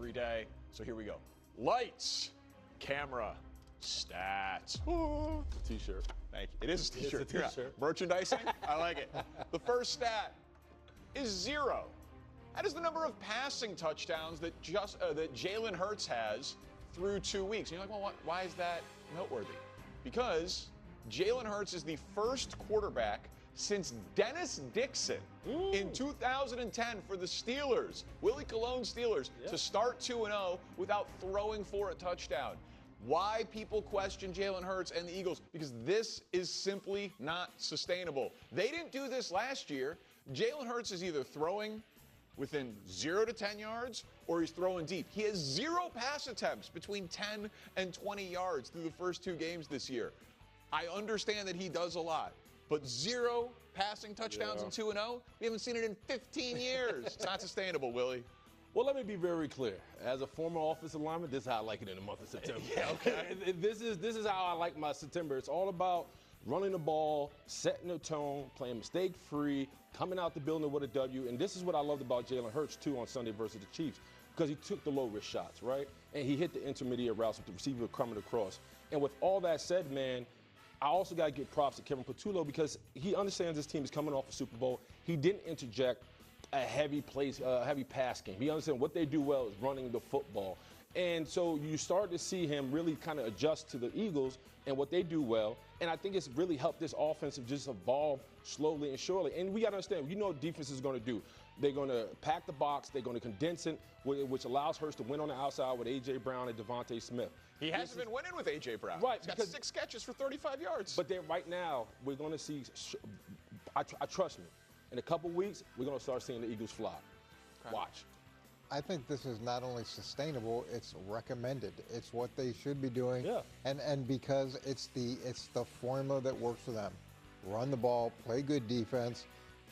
every day. So here we go. Lights, camera, stats. T-shirt. Thank you. It is a T-shirt. It's a T-shirt. Yeah. Merchandising? I like it. The first stat is 0. That is the number of passing touchdowns that that Jalen Hurts has through 2 weeks. And you're like, well, why is that noteworthy? Because Jalen Hurts is the first quarterback since Dennis Dixon in 2010 for the Steelers, Willie Colon Steelers, to start 2-0 without throwing for a touchdown. Why people question Jalen Hurts and the Eagles? Because this is simply not sustainable. They didn't do this last year. Jalen Hurts is either throwing within 0 to 10 yards or he's throwing deep. He has 0 pass attempts between 10 and 20 yards through the first 2 games this year. I understand that he does a lot, but 0 passing touchdowns in 2-0? We haven't seen it in 15 years. It's not sustainable, Willie. Well, let me be very clear. As a former offensive lineman, this is how I like it in the month of September. This is how I like my September. It's all about running the ball, setting the tone, playing mistake-free, coming out the building with a W. And this is what I loved about Jalen Hurts, too, on Sunday versus the Chiefs, because he took the low-risk shots, right? And he hit the intermediate routes with the receiver coming across. And with all that said, man, I also got to give props to Kevin Patullo because he understands this team is coming off a Super Bowl. He didn't interject a heavy pass game. He understands what they do well is running the football. And so you start to see him really kind of adjust to the Eagles and what they do well. And I think it's really helped this offense just evolve slowly and surely. And we got to understand, you know what defense is going to do. They're going to pack the box. They're going to condense it, which allows Hurts to win on the outside with A.J. Brown and Devontae Smith. He hasn't been winning with A.J. Brown. Right. He's got 6 catches for 35 yards. But then right now, we're going to see, I trust me, in a couple weeks, we're going to start seeing the Eagles fly. Okay. Watch. I think this is not only sustainable, it's recommended. It's what they should be doing. Yeah. And because it's the formula that works for them. Run the ball, play good defense.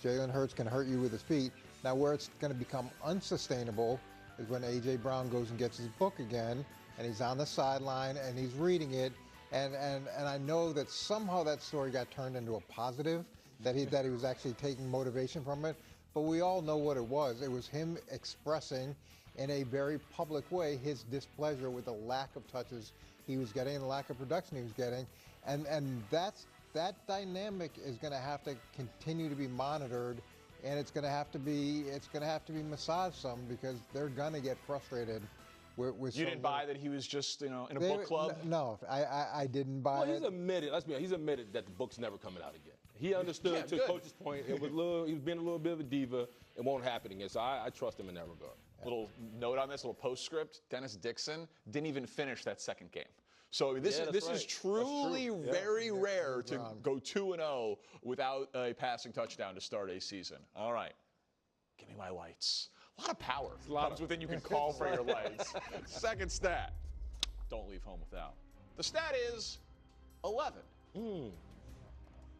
Jalen Hurts can hurt you with his feet. Now where it's going to become unsustainable is when A.J. Brown goes and gets his book again and he's on the sideline and he's reading it. And I know that somehow that story got turned into a positive, that he was actually taking motivation from it. But we all know what it was. It was him expressing in a very public way his displeasure with the lack of touches he was getting and the lack of production he was getting. And that dynamic is going to have to continue to be monitored, and it's going to have to be massaged some because they're going to get frustrated. You didn't buy that he was just, in a book club? No, I didn't buy it. He's admitted, let's be honest, he's admitted that the book's never coming out again. He understood, to Coach's point, he was being a little bit of a diva. It won't happen again, so I trust him in that regard. Little note on this, little postscript. Dennis Dixon didn't even finish that second game. So this is truly very rare to go 2-0 without a passing touchdown to start a season. All right, give me my lights. A lot of power comes within you can call for your lights. Second stat, don't leave home without. The stat is 11.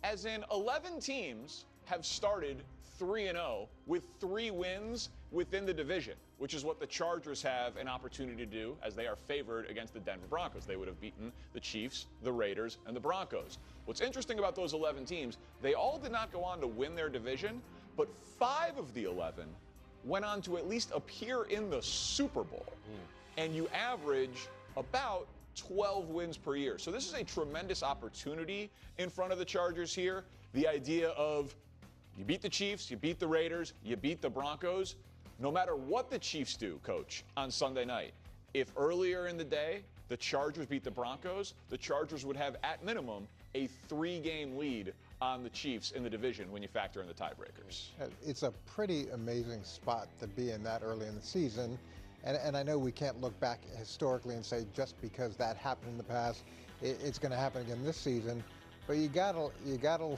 As in 11 teams have started 3-0 with 3 wins within the division, which is what the Chargers have an opportunity to do as they are favored against the Denver Broncos. They would have beaten the Chiefs, the Raiders, and the Broncos. What's interesting about those 11 teams, they all did not go on to win their division, but 5 of the 11 went on to at least appear in the Super Bowl. And you average about 12 wins per year. So this is a tremendous opportunity in front of the Chargers here. The idea of you beat the Chiefs, you beat the Raiders, you beat the Broncos. No matter what the Chiefs do, Coach, on Sunday night, if earlier in the day the Chargers beat the Broncos, the Chargers would have at minimum a 3-game lead on the Chiefs in the division when you factor in the tiebreakers. It's a pretty amazing spot to be in that early in the season. And I know we can't look back historically and say just because that happened in the past, it's going to happen again this season. But you gotta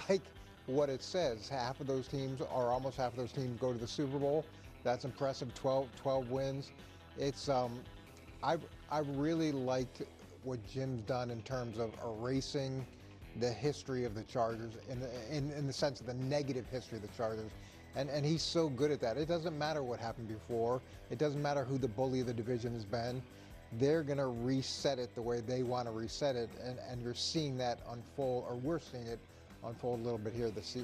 like what it says. Almost half of those teams go to the Super Bowl. That's impressive. 12 wins. It's I really liked what Jim's done in terms of erasing the history of the Chargers in the sense of the negative history of the Chargers. And he's so good at that. It doesn't matter what happened before. It doesn't matter who the bully of the division has been. They're going to reset it the way they want to reset it. And you're seeing that unfold, or we're seeing it unfold a little bit here this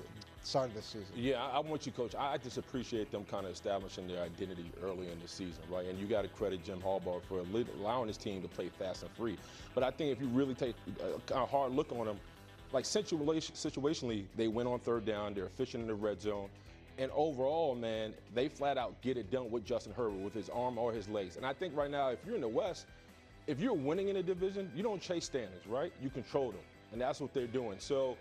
start of the season. Yeah, I'm with you, Coach. I just appreciate them kind of establishing their identity early in the season, right? And you got to credit Jim Harbaugh for allowing his team to play fast and free. But I think if you really take a kind of hard look on them, like situationally, they went on third down. They're efficient in the red zone. And overall, man, they flat out get it done with Justin Herbert with his arm or his legs. And I think right now, if you're in the West, if you're winning in a division, you don't chase standings, right? You control them. And that's what they're doing. So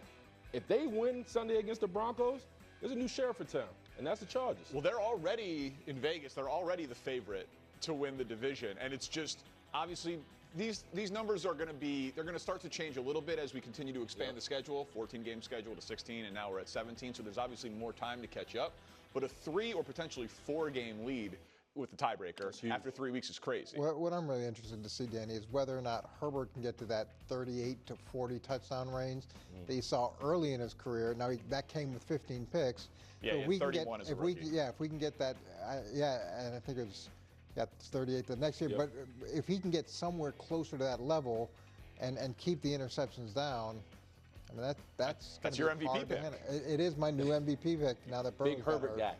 if they win Sunday against the Broncos, there's a new sheriff in town, and that's the Chargers. Well, they're already in Vegas. They're already the favorite to win the division. And it's just, obviously, these numbers are going to start to change a little bit as we continue to expand the schedule, 14-game schedule to 16, and now we're at 17. So there's obviously more time to catch up. But a 3 or potentially 4-game lead with the tiebreaker after 3 weeks is crazy. What I'm really interested to see, Danny, is whether or not Herbert can get to that 38 to 40 touchdown range that you saw early in his career. Now, that came with 15 picks. Yeah, so yeah, 31 as a rookie. If we can get that, and I think it was 38 the next year. Yep. But if he can get somewhere closer to that level and keep the interceptions down, I mean, that's your MVP pick. It is my new MVP pick now that Burrow's Big Herbert guy.